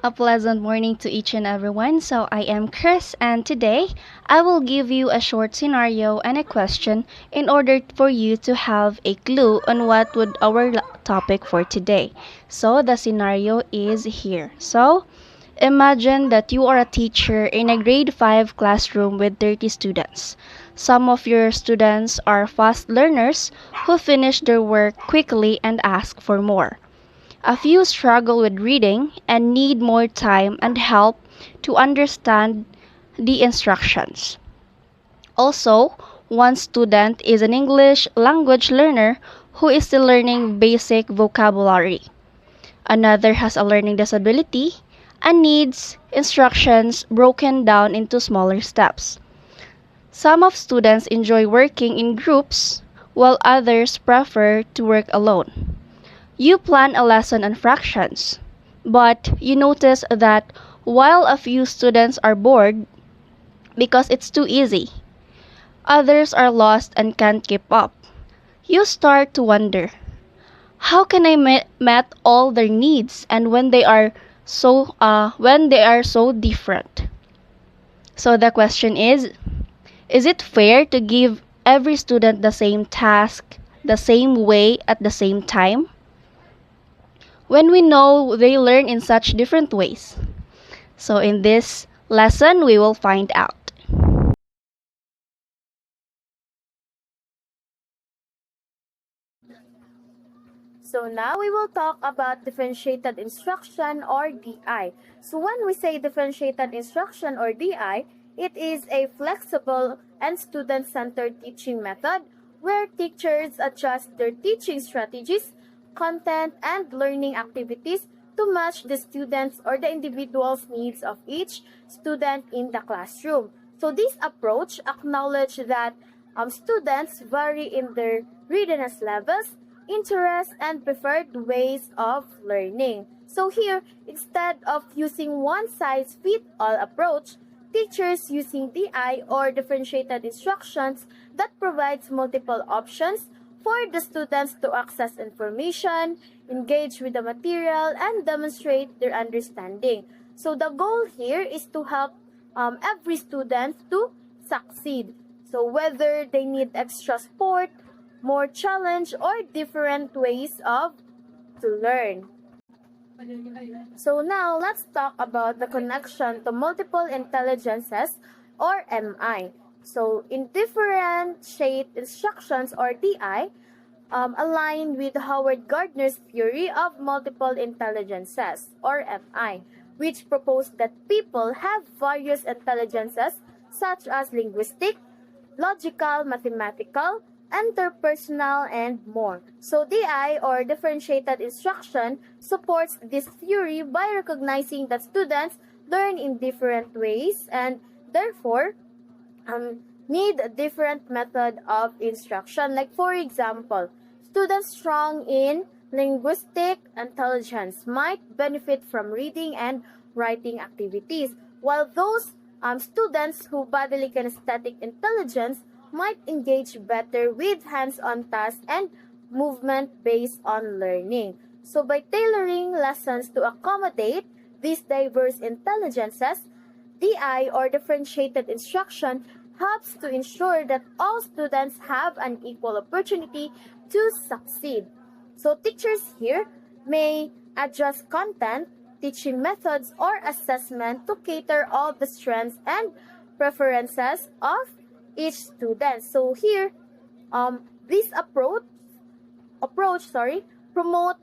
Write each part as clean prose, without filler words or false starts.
A pleasant morning to each and everyone. So, I am Chris, and today I will give you a short scenario and a question in order for you to have a clue on what would our topic for today. So, the scenario is here. So, imagine that you are a teacher in a grade 5 classroom with 30 students. Some of your students are fast learners who finish their work quickly and ask for more. A few struggle with reading and need more time and help to understand the instructions. Also, one student is an English language learner who is still learning basic vocabulary. Another has a learning disability and needs instructions broken down into smaller steps. Some of students enjoy working in groups while others prefer to work alone. You plan a lesson on fractions, but you notice that while a few students are bored because it's too easy, others are lost and can't keep up. You start to wonder, how can I met all their needs and when they are so different? So the question is it fair to give every student the same task, the same way at the same time? When we know they learn in such different ways. So, in this lesson, we will find out. So now we will talk about differentiated instruction or DI. So when we say differentiated instruction or DI, it is a flexible and student-centered teaching method where teachers adjust their teaching strategies, content, and learning activities to match the students or the individual's needs of each student in the classroom. So this approach acknowledges that students vary in their readiness levels, interests, and preferred ways of learning. So here, instead of using one-size-fits-all approach, teachers using DI or differentiated instructions that provides multiple options for the students to access information, engage with the material, and demonstrate their understanding. So the goal here is to help every student to succeed. So whether they need extra support, more challenge, or different ways of to learn. So now let's talk about the connection to multiple intelligences or MI. So in differentiate instructions or DI, aligned with Howard Gardner's theory of multiple intelligences or MI, which proposed that people have various intelligences such as linguistic, logical, mathematical, interpersonal, and more. So DI or differentiated instruction supports this theory by recognizing that students learn in different ways and therefore need a different method of instruction. Like for example, students strong in linguistic intelligence might benefit from reading and writing activities, while those students who bodily kinesthetic intelligence might engage better with hands-on tasks and movement based on learning. So by tailoring lessons to accommodate these diverse intelligences, DI or differentiated instruction helps to ensure that all students have an equal opportunity to succeed. So teachers here may adjust content, teaching methods, or assessment to cater all the strengths and preferences of each student. So here, this approach promote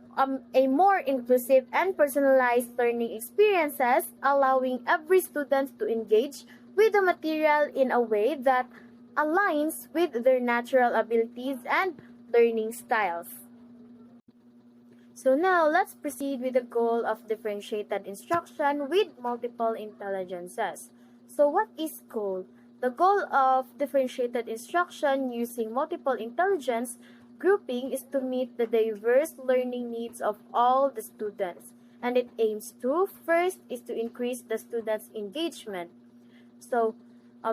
a more inclusive and personalized learning experiences, allowing every student to engage with the material in a way that aligns with their natural abilities and learning styles. So now let's proceed with the goal of differentiated instruction with multiple intelligences. So what is goal? The goal of differentiated instruction using multiple intelligence grouping is to meet the diverse learning needs of all the students. And it aims to, first, is to increase the students' engagement. So,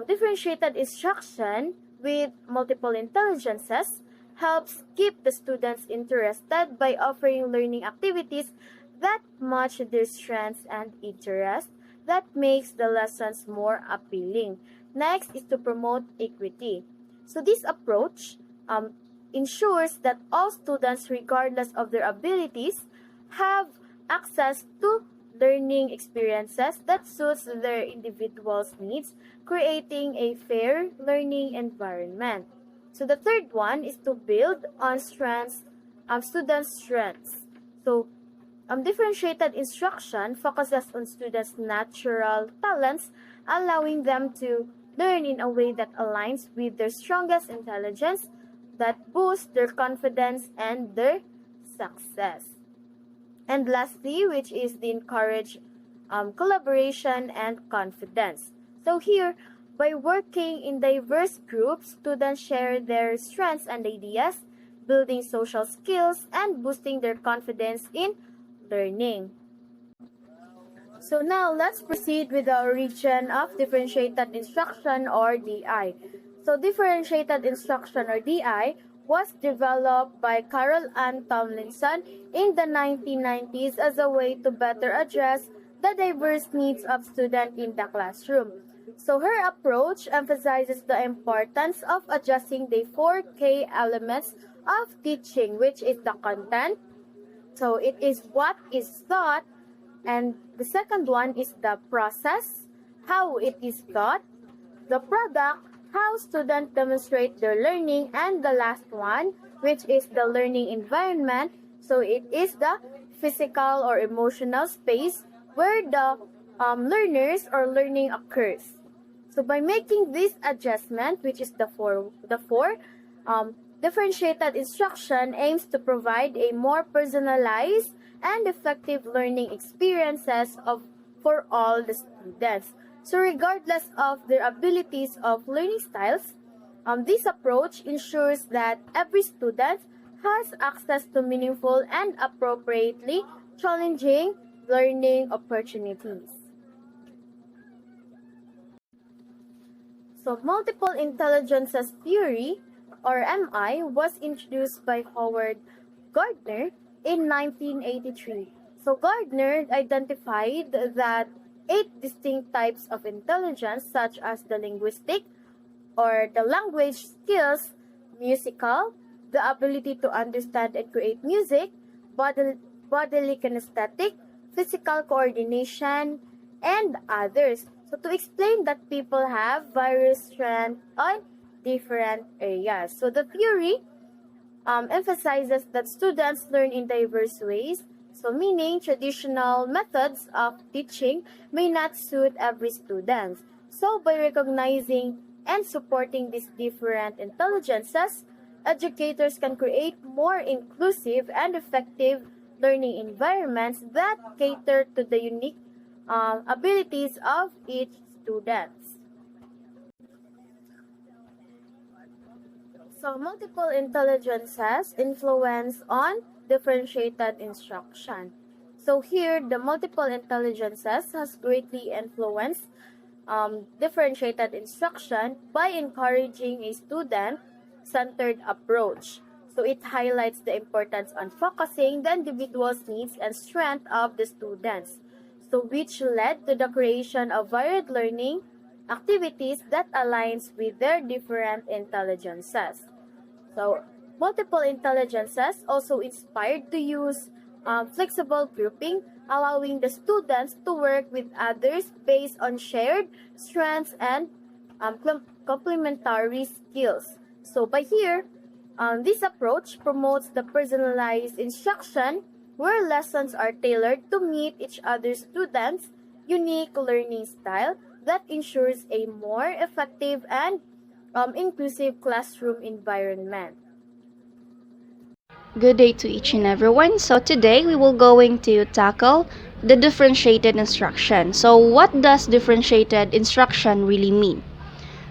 differentiated instruction with multiple intelligences helps keep the students interested by offering learning activities that match their strengths and interests, that makes the lessons more appealing. Next is to promote equity. So this approach ensures that all students, regardless of their abilities, have access to learning experiences that suits their individual's needs, creating a fair learning environment. So the third one is to build on students' strengths. So differentiated instruction focuses on students' natural talents, allowing them to learn in a way that aligns with their strongest intelligence, that boosts their confidence and their success. And lastly, which is the encourage collaboration and confidence. So here, by working in diverse groups, students share their strengths and ideas, building social skills and boosting their confidence in learning. So now let's proceed with the origin of differentiated instruction or DI. So differentiated instruction or DI was developed by Carol Ann Tomlinson in the 1990s as a way to better address the diverse needs of students in the classroom. So her approach emphasizes the importance of adjusting the 4K elements of teaching, which is the content. So it is what is taught, and the second one is the process, how it is taught, the product, how students demonstrate their learning, and the last one, which is the learning environment. So it is the physical or emotional space where the learners or learning occurs. So by making this adjustment, which is the four, differentiated instruction aims to provide a more personalized and effective learning experiences for all the students. So regardless of their abilities of learning styles, this approach ensures that every student has access to meaningful and appropriately challenging learning opportunities. So multiple intelligences theory, or MI, was introduced by Howard Gardner in 1983. So Gardner identified that 8 distinct types of intelligence, such as the linguistic or the language skills, musical, the ability to understand and create music, bodily kinesthetic, physical coordination, and others. So to explain that people have various strengths on different areas. So the theory emphasizes that students learn in diverse ways. So meaning traditional methods of teaching may not suit every student. So by recognizing and supporting these different intelligences, educators can create more inclusive and effective learning environments that cater to the unique abilities of each student. So multiple intelligences influence on differentiated instruction. So here, the multiple intelligences has greatly influenced differentiated instruction by encouraging a student-centered approach. So it highlights the importance on focusing the individual's needs and strength of the students. So which led to the creation of varied learning activities that aligns with their different intelligences. So multiple intelligences also inspired to use flexible grouping, allowing the students to work with others based on shared strengths and complementary skills. So by here, this approach promotes the personalized instruction where lessons are tailored to meet each other's students' unique learning style that ensures a more effective and inclusive classroom environment. Good day to each and everyone. So today we will going to tackle the differentiated instruction. So what does differentiated instruction really mean?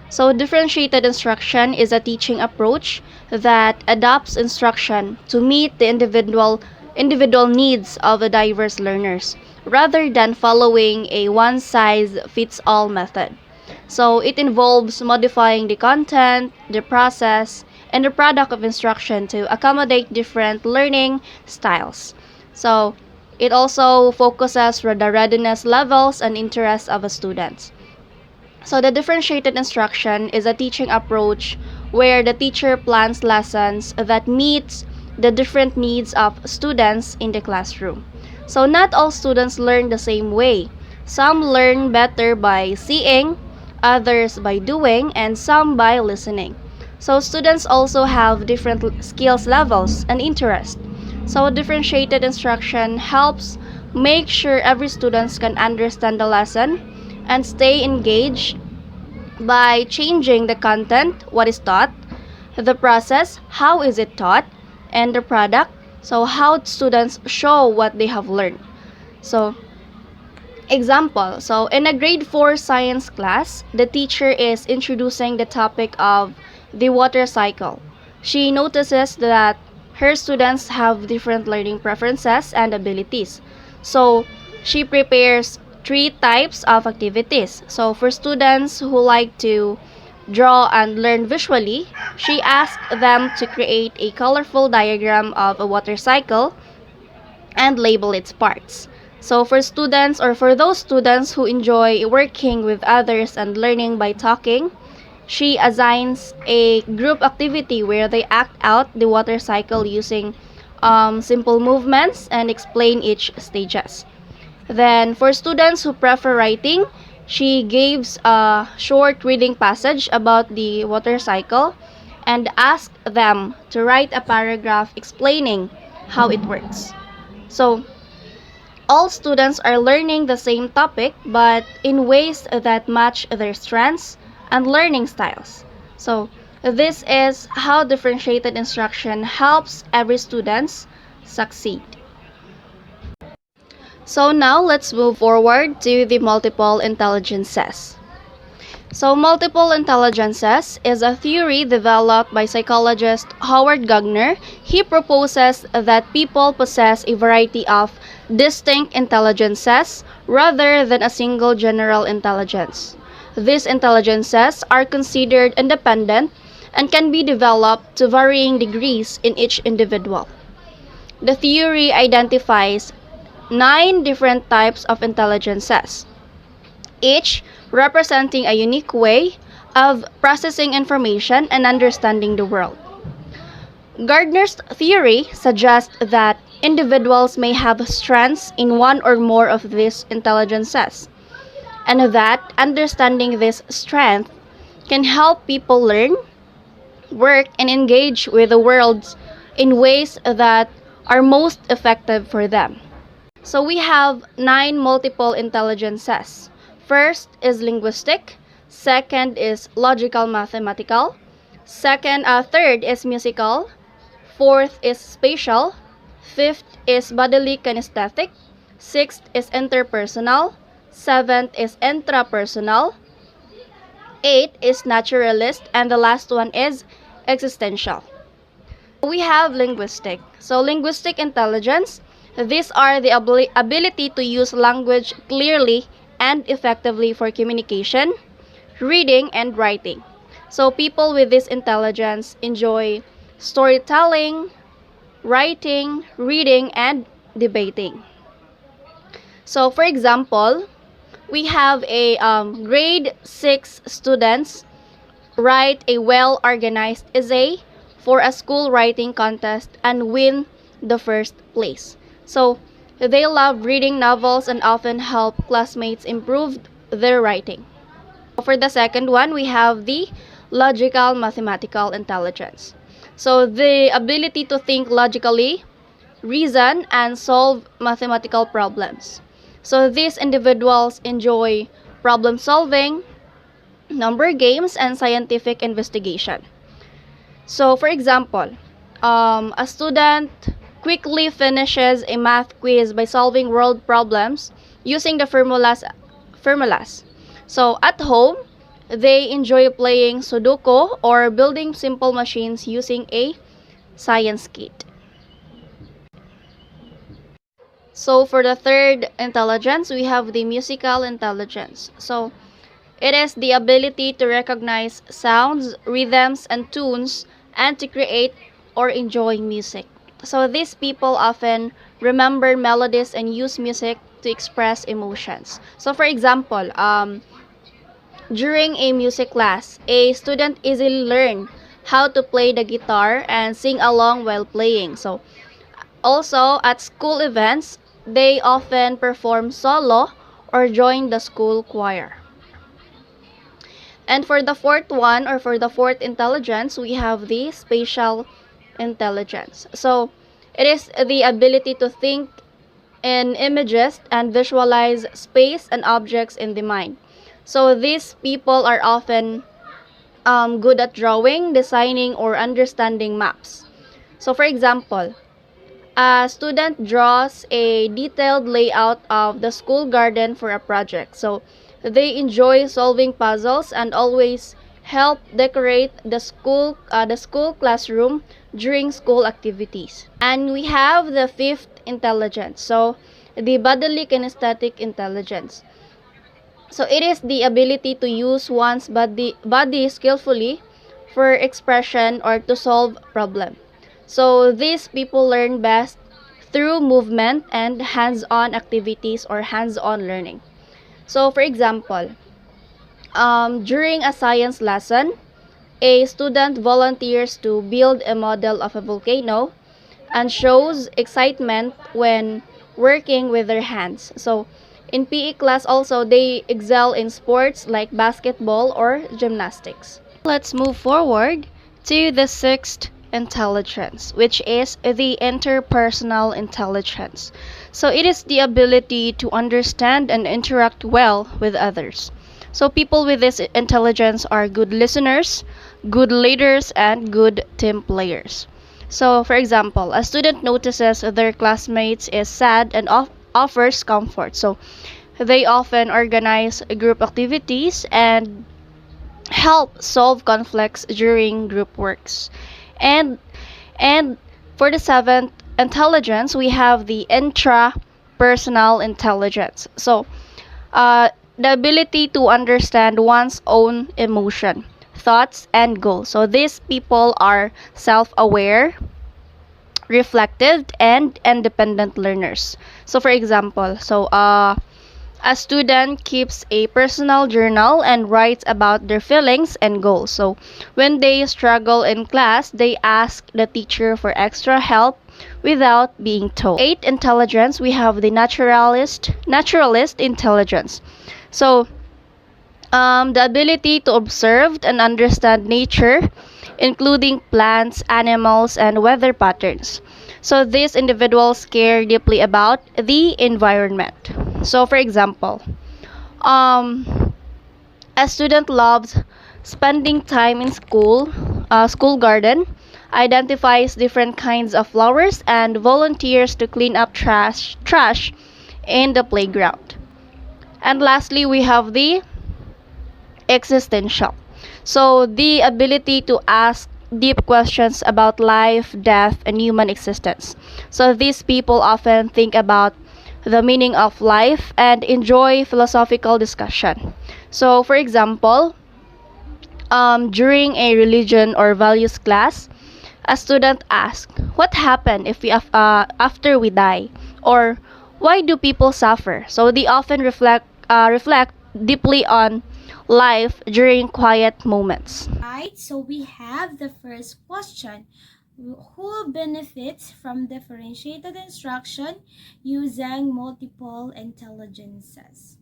So differentiated instruction is a teaching approach that adapts instruction to meet the individual needs of the diverse learners rather than following a one-size-fits-all method. So it involves modifying the content, the process, and the product of instruction to accommodate different learning styles. So It also focuses on the readiness levels and interests of a student. So the differentiated instruction is a teaching approach where the teacher plans lessons that meets the different needs of students in the classroom. So not all students learn the same way. Some learn better by seeing, others by doing, and some by listening. So students also have different skills levels and interests. So differentiated instruction helps make sure every student can understand the lesson and stay engaged by changing the content, what is taught, the process, how is it taught, and the product, so how students show what they have learned. So, example, so in a grade 4 science class, the teacher is introducing the topic of the water cycle. She notices that her students have different learning preferences and abilities. So, she prepares three types of activities. So, for students who like to draw and learn visually, she asks them to create a colorful diagram of a water cycle and label its parts. So for students or for those students who enjoy working with others and learning by talking, she assigns a group activity where they act out the water cycle using simple movements and explain each stages. Then for students who prefer writing, she gives a short reading passage about the water cycle and asks them to write a paragraph explaining how it works. So all students are learning the same topic but in ways that match their strengths and learning styles. So this is how differentiated instruction helps every student succeed. So now let's move forward to the multiple intelligences. So multiple intelligences is a theory developed by psychologist Howard Gardner. He proposes that people possess a variety of distinct intelligences rather than a single general intelligence. These intelligences are considered independent and can be developed to varying degrees in each individual. The theory identifies 9 different types of intelligences, each representing a unique way of processing information and understanding the world. Gardner's theory suggests that individuals may have strengths in one or more of these intelligences, and that understanding this strength can help people learn, work, and engage with the world in ways that are most effective for them. So we have 9 multiple intelligences. First is linguistic, second is logical mathematical, third is musical, fourth is spatial, fifth is bodily kinesthetic, sixth is interpersonal, seventh is intrapersonal, eighth is naturalist, and the last one is existential. We have linguistic. So linguistic intelligence, these are the ability to use language clearly and effectively for communication, reading, and writing. So people with this intelligence enjoy storytelling, writing, reading, and debating. So for example, we have a grade 6 students write a well-organized essay for a school writing contest and win the first place. So they love reading novels and often help classmates improve their writing. For the second one, we have the logical mathematical intelligence. So the ability to think logically, reason, and solve mathematical problems. So these individuals enjoy problem solving, number games, and scientific investigation. So for example, a student quickly finishes a math quiz by solving world problems using the formulas. So at home, they enjoy playing Sudoku or building simple machines using a science kit. So for the third intelligence, we have the musical intelligence. So it is the ability to recognize sounds, rhythms, and tunes and to create or enjoy music. So these people often remember melodies, and use music to express emotions. So for example, during a music class, a student easily learn how to play the guitar and sing along while playing. So also at school events, they often perform solo or join the school choir. And for the fourth one, or for the fourth intelligence, we have the spatial intelligence. So it is the ability to think in images and visualize space and objects in the mind. So these people are often good at drawing, designing, or understanding maps. So for example, a student draws a detailed layout of the school garden for a project. So they enjoy solving puzzles and always help decorate the school classroom during school activities. And we have the fifth intelligence. So the bodily kinesthetic intelligence. So it is the ability to use one's body skillfully for expression or to solve problem. So these people learn best through movement and hands-on activities or hands-on learning. So for example, during a science lesson, a student volunteers to build a model of a volcano and shows excitement when working with their hands. So in PE class also, they excel in sports like basketball or gymnastics. Let's move forward to the sixth intelligence, which is the interpersonal intelligence. So it is the ability to understand and interact well with others. So people with this intelligence are good listeners, good leaders, and good team players. So for example, a student notices their classmates is sad and offers comfort. So they often organize group activities and help solve conflicts during group works. And and for the seventh intelligence, we have the intrapersonal intelligence. So the ability to understand one's own emotion, thoughts, and goals. So these people are self-aware, reflective, and independent learners. So for example, a student keeps a personal journal and writes about their feelings and goals. So when they struggle in class, they ask the teacher for extra help without being told. Eight intelligence, we have the naturalist intelligence. So the ability to observe and understand nature, including plants, animals, and weather patterns. So these individuals care deeply about the environment. So for example, a student loves spending time in school garden, identifies different kinds of flowers, and volunteers to clean up trash in the playground. And lastly, we have the existential. So the ability to ask deep questions about life, death, and human existence. So these people often think about the meaning of life and enjoy philosophical discussion. So for example, during a religion or values class, a student asks, "What happened if after we die?" Or "Why do people suffer?" So they often reflect deeply on life during quiet moments. Right, so we have the first question. Who benefits from differentiated instruction using multiple intelligences?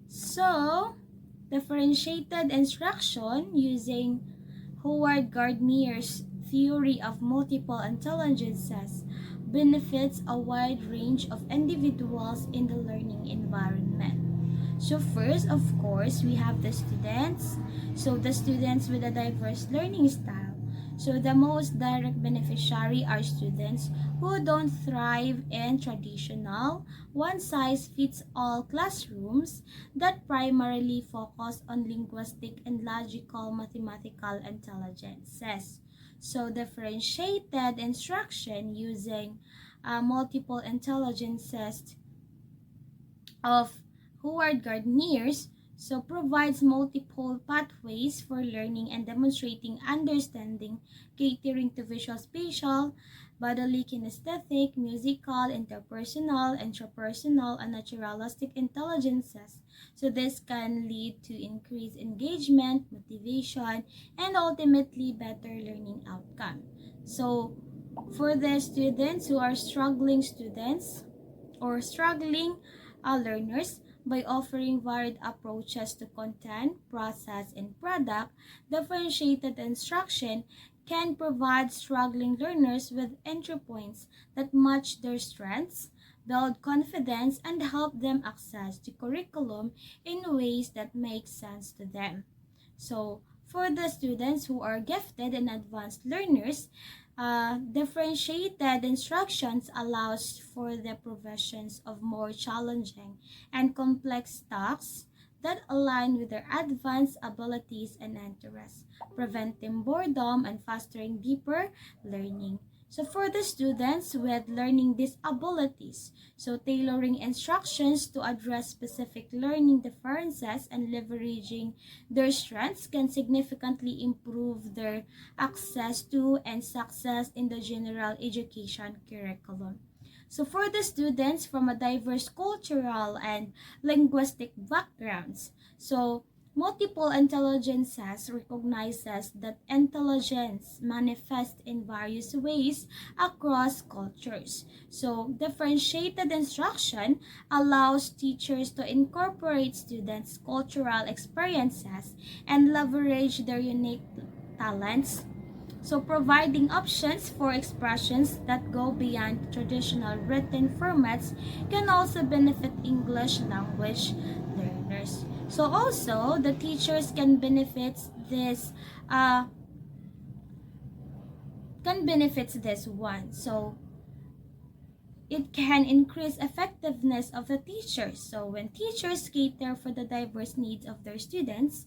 So, differentiated instruction using Howard Gardner's theory of multiple intelligences benefits a wide range of individuals in the learning environment. So first, of course, we have the students. So the students with a diverse learning style. So the most direct beneficiary are students who don't thrive in traditional, one-size-fits-all classrooms that primarily focus on linguistic and logical mathematical intelligences. So differentiated instruction using multiple intelligences of Howard Gardner's provides multiple pathways for learning and demonstrating understanding, catering to visual, spatial, bodily kinesthetic, musical, interpersonal, intrapersonal, and naturalistic intelligences. So this can lead to increased engagement, motivation, and ultimately better learning outcome. So for the students who are struggling students or struggling learners, by offering varied approaches to content, process, and product, differentiated instruction can provide struggling learners with entry points that match their strengths, build confidence, and help them access the curriculum in ways that make sense to them. So, for the students who are gifted and advanced learners, differentiated instructions allows for the provisions of more challenging and complex tasks that align with their advanced abilities and interests, preventing boredom and fostering deeper learning. So for the students with learning disabilities, so tailoring instructions to address specific learning differences and leveraging their strengths can significantly improve their access to and success in the general education curriculum. So for the students from a diverse cultural and linguistic backgrounds, so multiple intelligences recognizes that intelligence manifests in various ways across cultures. So differentiated instruction allows teachers to incorporate students' cultural experiences and leverage their unique talents, so providing options for expressions that go beyond traditional written formats can also benefit English language learners. So also the teachers uh, can benefit this one. So it can increase effectiveness of the teachers. So when teachers cater for the diverse needs of their students,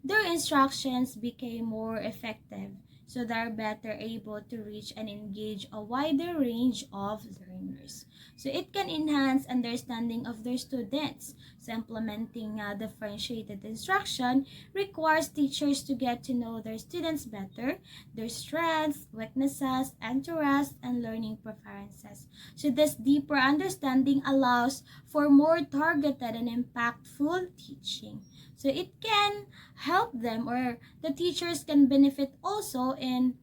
their instructions became more effective. So they're better able to reach and engage a wider range of learners. So it can enhance understanding of their students. So implementing differentiated instruction requires teachers to get to know their students better, their strengths, weaknesses, interests, and learning preferences. So this deeper understanding allows for more targeted and impactful teaching. So it can help them, or the teachers can benefit also in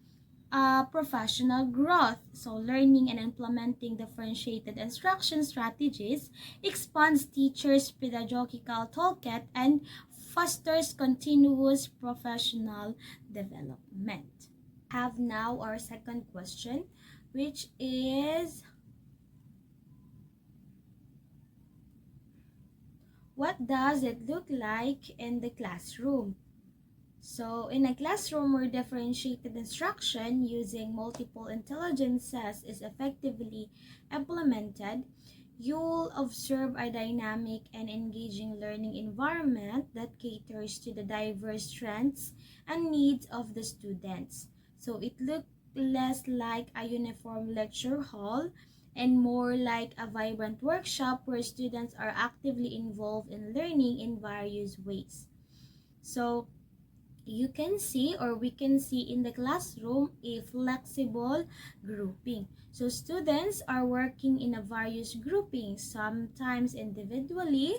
professional growth. So learning and implementing differentiated instruction strategies expands teachers' pedagogical toolkit and fosters continuous professional development. Have now our second question, which is, what does it look like in the classroom? So, in a classroom where differentiated instruction using multiple intelligences is effectively implemented, you'll observe a dynamic and engaging learning environment that caters to the diverse strengths and needs of the students. So, it looks less like a uniform lecture hall and more like a vibrant workshop where students are actively involved in learning in various ways. So, you can see, or we can see in the classroom, a flexible grouping. So students are working in a various groupings, sometimes individually,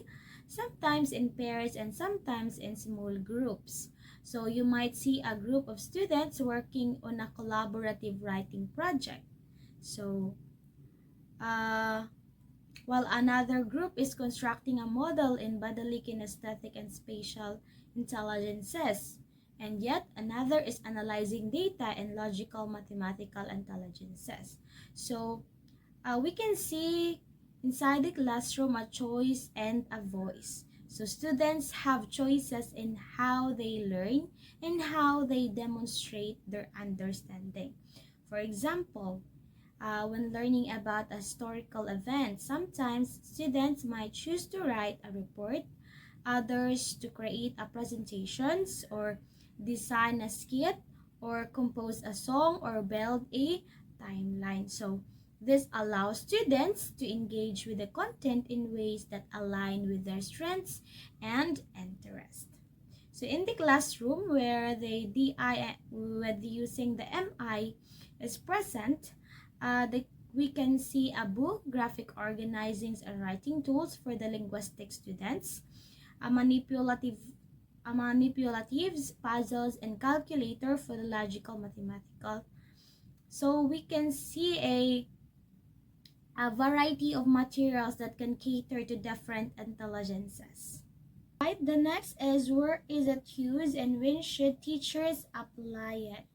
sometimes in pairs, and sometimes in small groups. So you might see a group of students working on a collaborative writing project. So while another group is constructing a model in bodily kinesthetic and spatial intelligences, and yet another is analyzing data in logical mathematical intelligences. So we can see inside the classroom a choice and a voice. So students have choices in how they learn and how they demonstrate their understanding. For example, when learning about a historical event, sometimes students might choose to write a report, others to create a presentations or design a skit or compose a song or build a timeline. So this allows students to engage with the content in ways that align with their strengths and interests. So in the classroom where the DI with using the MI is present, We can see a book, graphic organizings and writing tools for the linguistic students, a manipulatives, puzzles, and calculator for the logical mathematical. So we can see a variety of materials that can cater to different intelligences. Right, the next is where is it used and when should teachers apply it?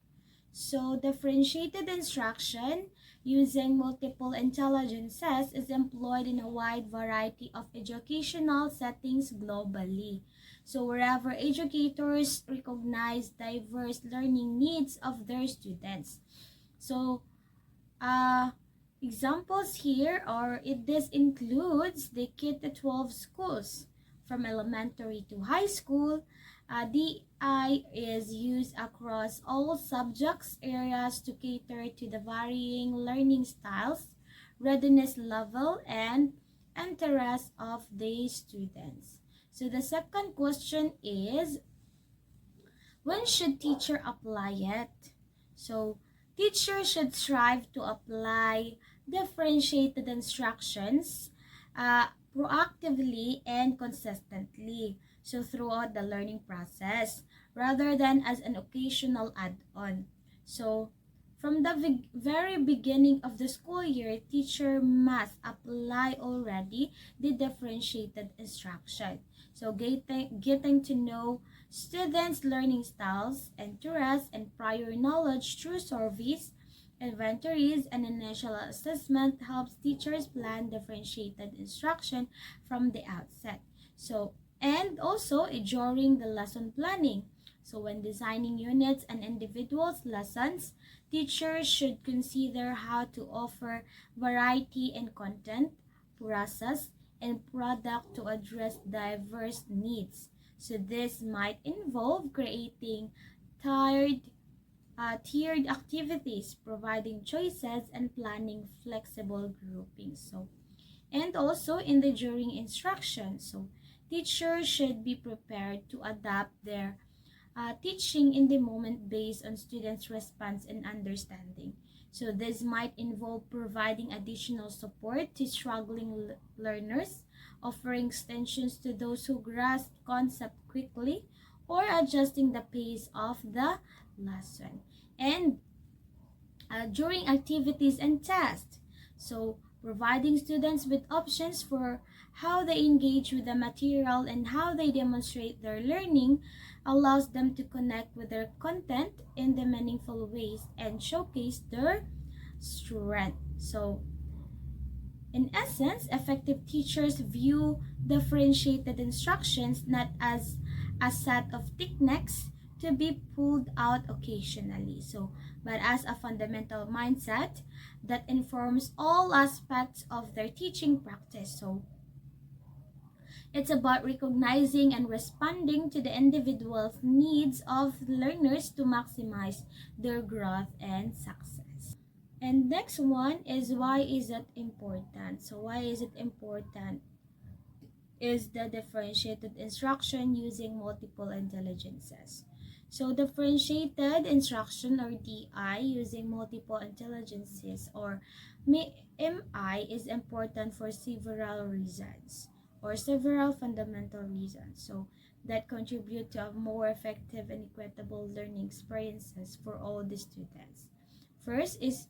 So differentiated instruction using multiple intelligences is employed in a wide variety of educational settings globally. So wherever educators recognize diverse learning needs of their students. So examples here are this includes the K-12 schools from elementary to high school. DI is used across all subjects areas to cater to the varying learning styles, readiness level, and interest of the students. So the second question is, when should teacher apply it? So teachers should strive to apply differentiated instructions proactively and consistently, so throughout the learning process, rather than as an occasional add-on. So from the very beginning of the school year, teacher must apply already the differentiated instruction. So getting to know students' learning styles, interests, and prior knowledge through surveys, inventories, and initial assessment helps teachers plan differentiated instruction from the outset. So, and also during the lesson planning. So when designing units and individuals' lessons, teachers should consider how to offer variety in content, process, and product to address diverse needs. So this might involve creating tiered tiered activities, providing choices, and planning flexible groupings. So, and also in the during instruction. So, teachers should be prepared to adapt their teaching in the moment based on students' response and understanding. So, this might involve providing additional support to struggling learners, offering extensions to those who grasp concept quickly, or adjusting the pace of the lesson. And during activities and tests. So, providing students with options for how they engage with the material and how they demonstrate their learning allows them to connect with their content in the meaningful ways and showcase their strength. So, in essence, effective teachers view differentiated instructions not as a set of techniques to be pulled out occasionally, but as a fundamental mindset that informs all aspects of their teaching practice. So it's about recognizing and responding to the individual's needs of learners to maximize their growth and success. And next one is, why is it important? So why is it important is the differentiated instruction using multiple intelligences. So differentiated instruction, or DI, using multiple intelligences, or MI, is important for several reasons, or several fundamental reasons. So that contribute to a more effective and equitable learning experiences for all the students. First is,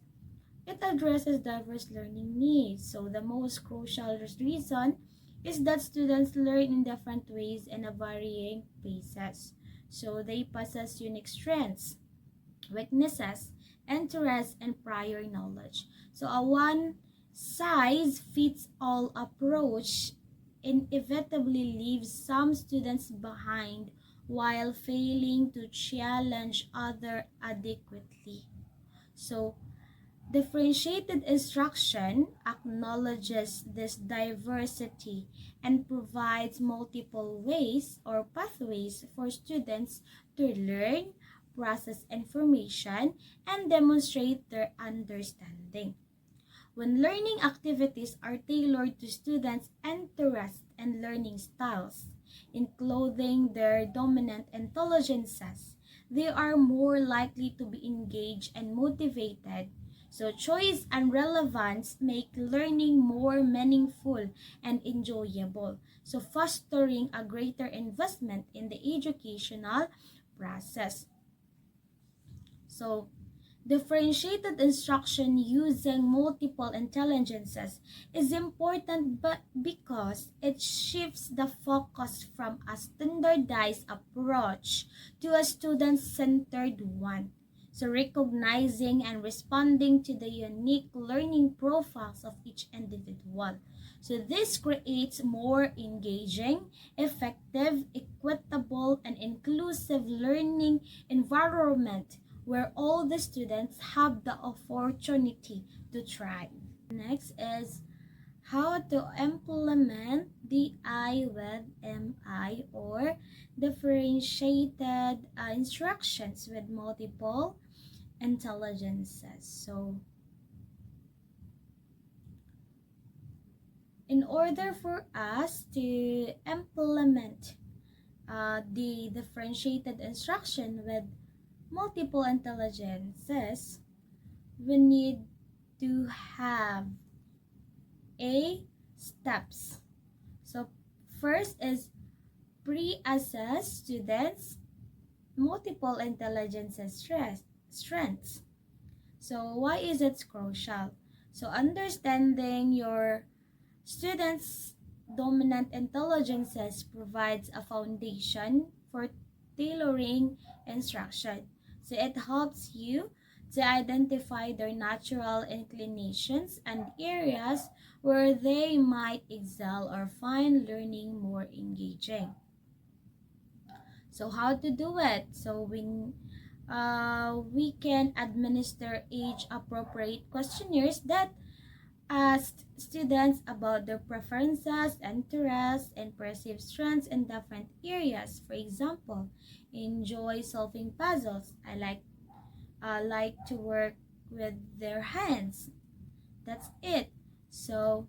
it addresses diverse learning needs. So the most crucial reason is that students learn in different ways and at varying paces. So they possess unique strengths, weaknesses, interests, and prior knowledge. So a one-size-fits-all approach inevitably leaves some students behind while failing to challenge others adequately. So differentiated instruction acknowledges this diversity and provides multiple ways or pathways for students to learn, process information, and demonstrate their understanding. When learning activities are tailored to students' interests and learning styles, including their dominant intelligences, they are more likely to be engaged and motivated So choice and relevance make learning more meaningful and enjoyable. So fostering a greater investment in the educational process. So differentiated instruction using multiple intelligences is important but because it shifts the focus from a standardized approach to a student-centered one. So recognizing and responding to the unique learning profiles of each individual. So this creates more engaging, effective, equitable, and inclusive learning environment where all the students have the opportunity to thrive. Next is how to implement DI with MI or differentiated instructions with multiple intelligences. So in order for us to implement the differentiated instruction with multiple intelligences, we need to have a steps. So first is pre-assess students multiple intelligences strengths. So why is it crucial? So understanding your students' dominant intelligences provides a foundation for tailoring instruction. So it helps you to identify their natural inclinations and areas where they might excel or find learning more engaging. So how to do it? So we can administer age-appropriate questionnaires that ask students about their preferences, interests, and perceived strengths in different areas. For example, enjoy solving puzzles. I like to work with their hands. That's it. So,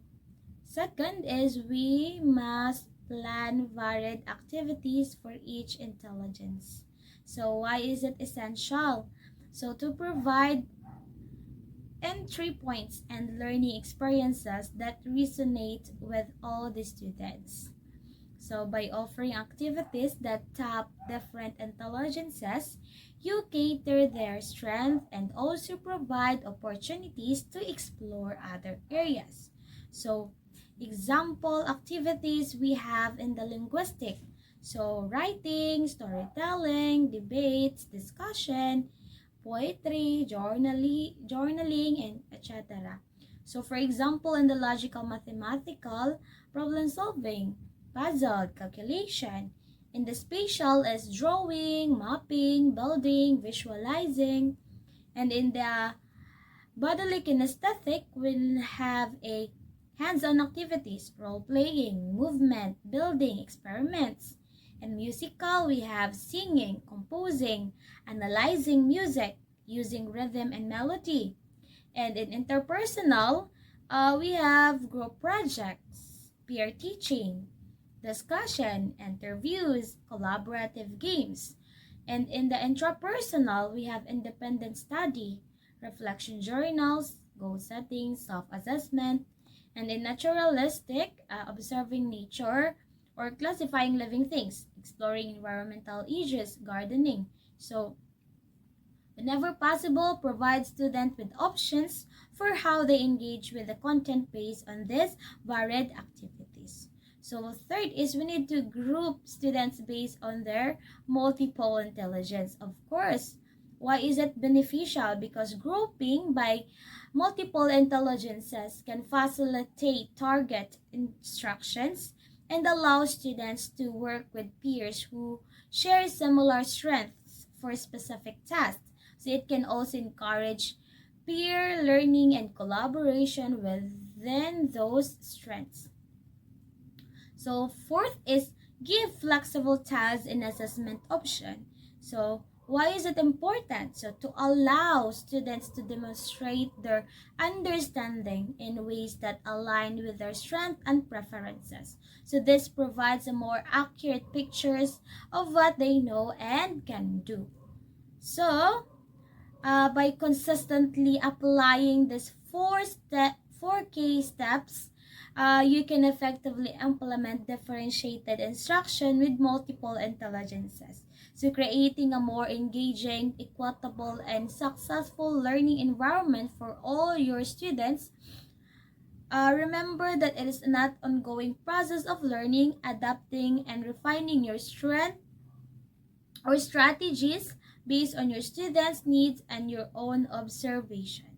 second is we must plan varied activities for each intelligence. So, why is it essential? So, to provide entry points and learning experiences that resonate with all the students. So by offering activities that tap different intelligences, you cater their strength and also provide opportunities to explore other areas. So example activities we have in the linguistic. So writing, storytelling, debates, discussion, poetry, journaling, and etc. So for example, in the logical mathematical, problem solving, puzzle, calculation. In the spatial is drawing, mapping, building, visualizing. And in the bodily kinesthetic, we'll have a hands-on activities, role-playing, movement, building, experiments. In musical, we have singing, composing, analyzing music, using rhythm and melody. And in interpersonal, we have group projects, peer teaching, discussion, interviews, collaborative games. And in the intrapersonal, we have independent study, reflection journals, goal setting, self-assessment. And in naturalistic, observing nature or classifying living things, exploring environmental issues, gardening. So, whenever possible, provide students with options for how they engage with the content based on these varied activities. So third is we need to group students based on their multiple intelligence. Of course, why is it beneficial? Because grouping by multiple intelligences can facilitate target instructions and allow students to work with peers who share similar strengths for specific tasks. So it can also encourage peer learning and collaboration within those strengths. So fourth is give flexible tasks and assessment option. So why is it important? So to allow students to demonstrate their understanding in ways that align with their strengths and preferences. So this provides a more accurate pictures of what they know and can do. So By consistently applying these four key steps, you can effectively implement differentiated instruction with multiple intelligences. So creating a more engaging, equitable, and successful learning environment for all your students. Remember that it is an ongoing process of learning, adapting, and refining your strength or strategies based on your students' needs and your own observation.